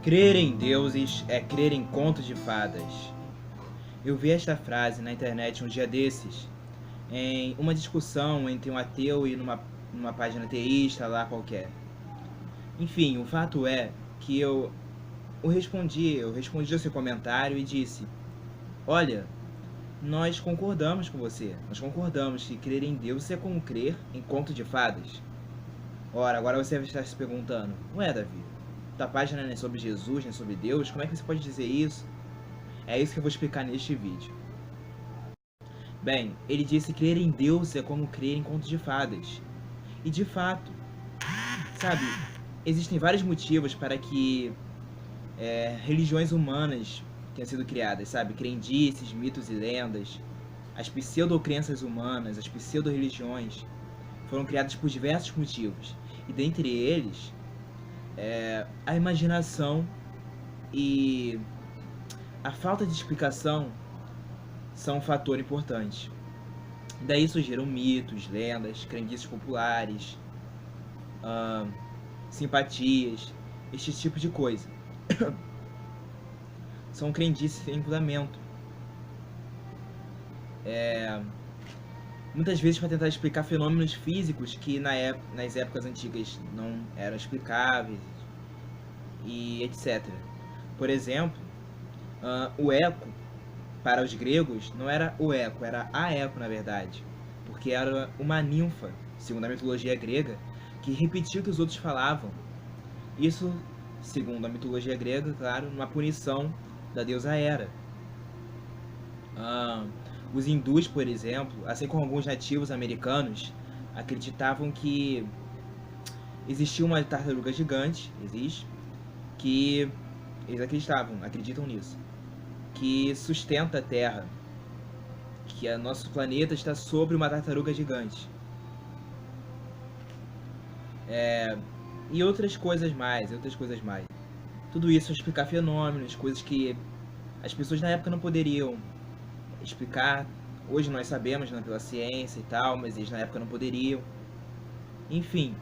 Crer em deuses é crer em contos de fadas. Eu vi esta frase na internet um dia desses, em uma discussão entre um ateu e numa página teísta lá qualquer. Enfim, o fato é que eu respondi ao seu comentário e disse: Olha, nós concordamos com você. Nós concordamos que crer em Deus é como crer em conto de fadas. Ora, agora você vai estar se perguntando: Ué, Davi, tua página não é sobre Jesus, nem sobre Deus? Como é que você pode dizer isso? É isso que eu vou explicar neste vídeo. Bem, ele disse que crer em Deus é como crer em contos de fadas. E de fato, sabe, existem vários motivos para que religiões humanas tenham sido criadas, sabe? Crendices, mitos e lendas, as pseudo-crenças humanas, as pseudo-religiões, foram criadas por diversos motivos. E dentre eles, a imaginação e a falta de explicação são um fator importante. Daí surgiram mitos, lendas, crendices populares, simpatias, este tipo de coisa. São crendices sem fundamento. Muitas vezes para tentar explicar fenômenos físicos que nas épocas antigas não eram explicáveis e etc. Por exemplo, o eco para os gregos não era o eco, era a eco na verdade, porque era uma ninfa, segundo a mitologia grega, que repetia o que os outros falavam. Isso, segundo a mitologia grega, claro, uma punição da deusa Hera. Os hindus, por exemplo, assim como alguns nativos americanos, acreditavam que existia uma tartaruga gigante, que eles acreditam nisso, que sustenta a Terra, que o nosso planeta está sobre uma tartaruga gigante. E outras coisas mais. Tudo isso é explicar fenômenos, coisas que as pessoas na época não poderiam explicar. Hoje nós sabemos, né, pela ciência e tal, mas eles na época não poderiam. Enfim,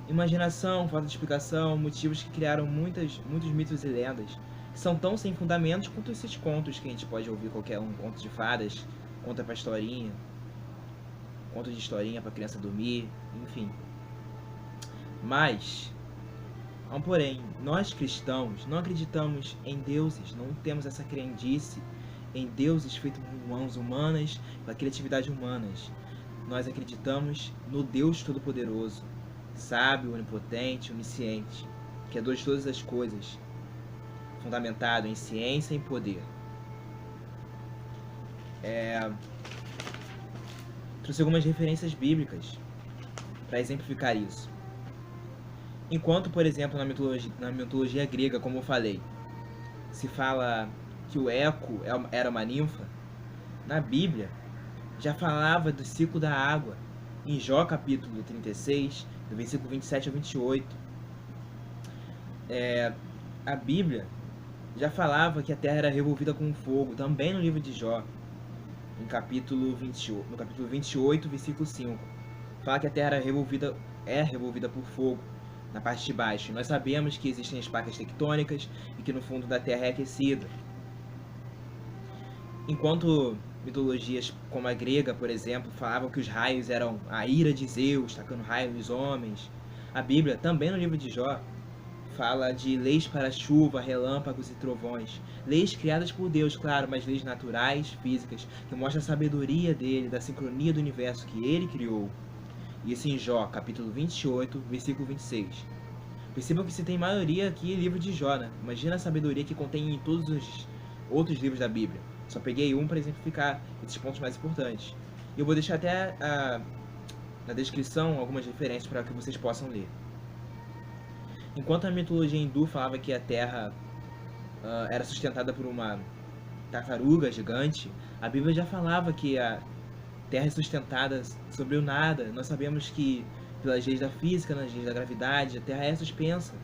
imaginação, falta de explicação, motivos que criaram muitos mitos e lendas, que são tão sem fundamentos quanto esses contos que a gente pode ouvir qualquer um, conto de fadas, conto de historinha para criança dormir, enfim. Mas, há um porém, nós cristãos não acreditamos em deuses, não temos essa crendice em deuses feitos por mãos humanas, pela criatividade humanas. Nós acreditamos no Deus Todo-Poderoso, sábio, onipotente, onisciente, que é Deus de todas as coisas, fundamentado em ciência e em poder. Trouxe algumas referências bíblicas para exemplificar isso. Enquanto, por exemplo, na mitologia grega, como eu falei, se fala que o eco era uma ninfa, na Bíblia já falava do ciclo da água, em Jó capítulo 36, do versículo 27 a 28. A Bíblia já falava que a terra era revolvida com fogo, também no livro de Jó, no capítulo 28, versículo 5. Fala que a terra é revolvida por fogo na parte de baixo. Nós sabemos que existem as placas tectônicas e que no fundo da terra é aquecida. Enquanto mitologias como a grega, por exemplo, falavam que os raios eram a ira de Zeus, tacando raios nos homens, a Bíblia, também no livro de Jó, fala de leis para chuva, relâmpagos e trovões. Leis criadas por Deus, claro, mas leis naturais, físicas, que mostram a sabedoria dele, da sincronia do universo que ele criou. Isso em Jó, capítulo 28, versículo 26. Percebam que se tem maioria aqui livro de Jó, né? Imagina a sabedoria que contém em todos os outros livros da Bíblia. Só peguei um para exemplificar esses pontos mais importantes. E eu vou deixar até na descrição algumas referências para que vocês possam ler. Enquanto a mitologia hindu falava que a Terra era sustentada por uma tartaruga gigante, a Bíblia já falava que a Terra é sustentada sobre o nada. Nós sabemos que, pelas leis da física, nas leis da gravidade, a Terra é suspensa.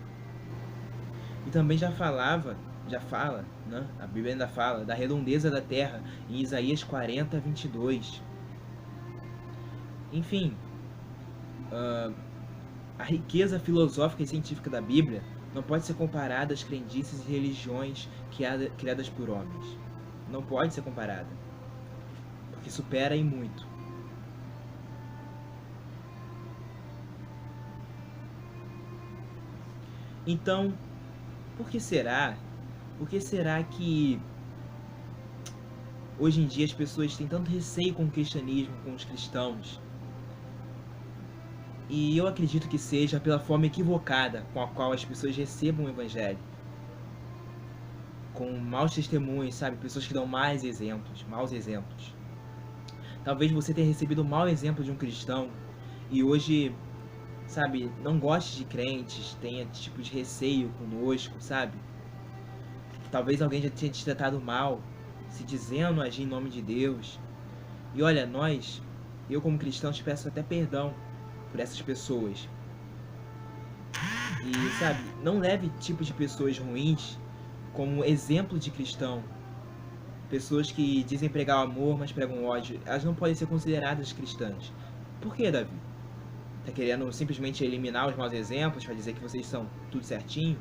E também já fala, né? A Bíblia ainda fala da redondeza da Terra em Isaías 40, 22. Enfim, a riqueza filosófica e científica da Bíblia não pode ser comparada às crendices e religiões criadas por homens. Não pode ser comparada, porque supera em muito. Então, por que será? Por que será que hoje em dia as pessoas têm tanto receio com o cristianismo, com os cristãos? E eu acredito que seja pela forma equivocada com a qual as pessoas recebam o evangelho. Com maus testemunhos, sabe? Pessoas que dão maus exemplos. Talvez você tenha recebido um mau exemplo de um cristão e hoje, sabe, não goste de crentes, tenha tipo de receio conosco, sabe? Talvez alguém já tenha te tratado mal, se dizendo agir em nome de Deus. E olha, eu como cristão, te peço até perdão por essas pessoas. E, sabe, não leve tipo de pessoas ruins como exemplo de cristão. Pessoas que dizem pregar o amor, mas pregam ódio, elas não podem ser consideradas cristãs. Por que, Davi? Tá querendo simplesmente eliminar os maus exemplos para dizer que vocês são tudo certinho?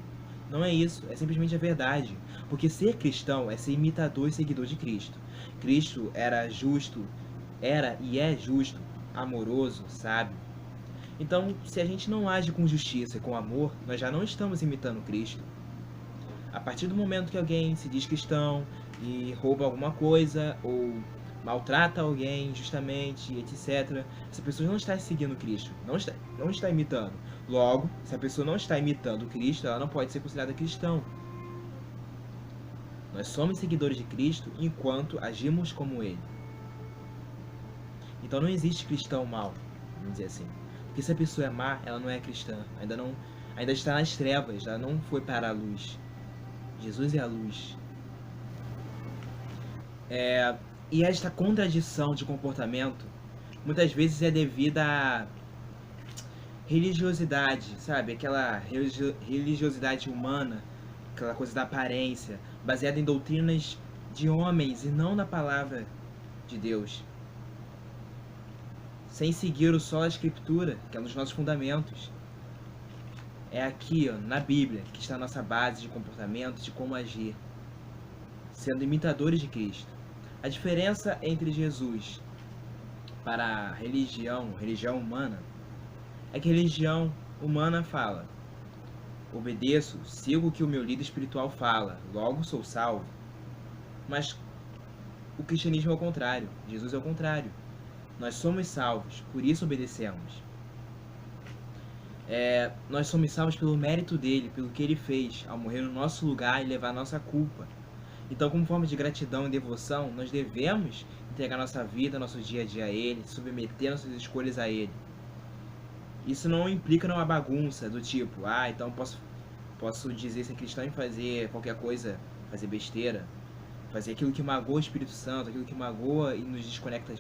Não é isso, é simplesmente a verdade. Porque ser cristão é ser imitador e seguidor de Cristo. Cristo era justo, era e é justo, amoroso, sábio. Então, se a gente não age com justiça e com amor, nós já não estamos imitando Cristo. A partir do momento que alguém se diz cristão e rouba alguma coisa ou maltrata alguém injustamente, etc., essa pessoa não está seguindo Cristo, não está imitando. Logo, se a pessoa não está imitando Cristo, ela não pode ser considerada cristão. Nós somos seguidores de Cristo enquanto agimos como Ele. Então não existe cristão mau, vamos dizer assim. Porque se a pessoa é má, ela não é cristã. Ainda está nas trevas, ela não foi para a luz. Jesus é a luz. E esta contradição de comportamento muitas vezes é devida à religiosidade, sabe? Aquela religiosidade humana, aquela coisa da aparência, baseada em doutrinas de homens e não na palavra de Deus. Sem seguir o solo da Escritura, que é um dos nossos fundamentos. É aqui, ó, na Bíblia, que está a nossa base de comportamento, de como agir, sendo imitadores de Cristo. A diferença entre Jesus para a religião humana, é que a religião humana fala: obedeço, sigo o que o meu líder espiritual fala, logo sou salvo. Mas o cristianismo é o contrário, Jesus é o contrário. Nós somos salvos, por isso obedecemos. Nós somos salvos pelo mérito dele, pelo que ele fez ao morrer no nosso lugar e levar a nossa culpa. Então, como forma de gratidão e devoção, nós devemos entregar nossa vida, nosso dia a dia a ele, submeter nossas escolhas a ele. Isso não implica numa bagunça do tipo, então posso dizer ser cristão e fazer qualquer coisa, fazer besteira, fazer aquilo que magoa o Espírito Santo, aquilo que magoa e nos desconecta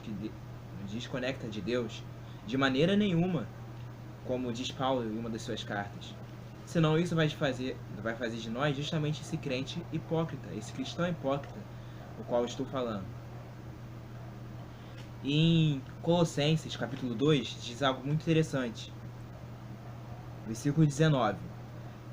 de Deus, de maneira nenhuma, como diz Paulo em uma das suas cartas. Senão isso vai fazer de nós justamente esse crente hipócrita, esse cristão hipócrita, o qual eu estou falando. Em Colossenses, capítulo 2, diz algo muito interessante. Versículo 19.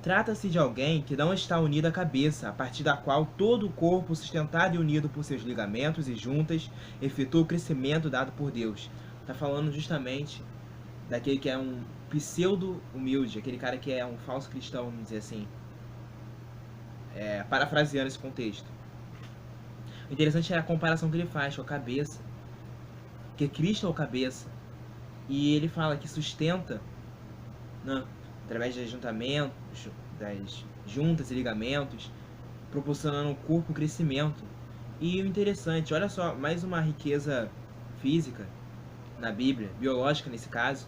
Trata-se de alguém que não está unido à cabeça, a partir da qual todo o corpo, sustentado e unido por seus ligamentos e juntas, efetua o crescimento dado por Deus. Está falando justamente daquele que é um pseudo-humilde, aquele cara que é um falso cristão, vamos dizer assim. Parafraseando esse contexto. O interessante é a comparação que ele faz com a cabeça. Porque Cristo é o cabeça. E ele fala que sustenta, né, através das juntas e ligamentos, proporcionando ao corpo crescimento. E o interessante, olha só, mais uma riqueza física na Bíblia, biológica nesse caso,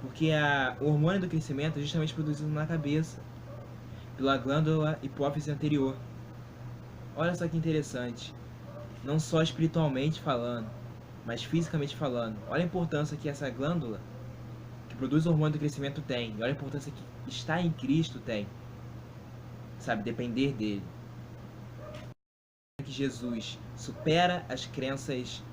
porque o hormônio do crescimento é justamente produzido na cabeça, pela glândula hipófise anterior. Olha só que interessante, não só espiritualmente falando, mas fisicamente falando. Olha a importância que essa glândula que produz o hormônio do crescimento tem, e olha a importância que estar em Cristo tem, sabe, depender dele. Que Jesus supera as crenças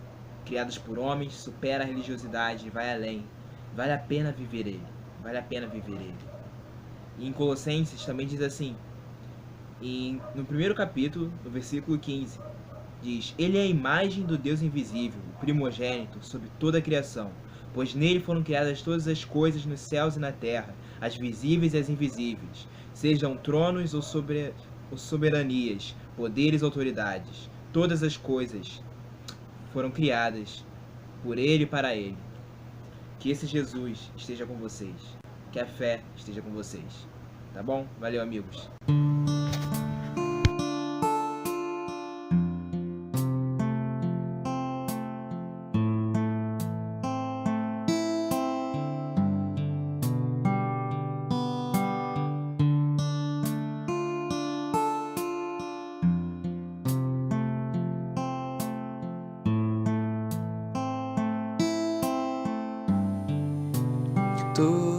criadas por homens, supera a religiosidade, vai além. Vale a pena viver ele. Vale a pena viver ele. E em Colossenses também diz assim, no primeiro capítulo, no versículo 15, diz: Ele é a imagem do Deus invisível, o primogênito sobre toda a criação, pois nele foram criadas todas as coisas nos céus e na terra, as visíveis e as invisíveis, sejam tronos ou soberanias, poderes ou autoridades. Todas as coisas foram criadas por ele e para ele. Que esse Jesus esteja com vocês. Que a fé esteja com vocês. Tá bom? Valeu, amigos. Tu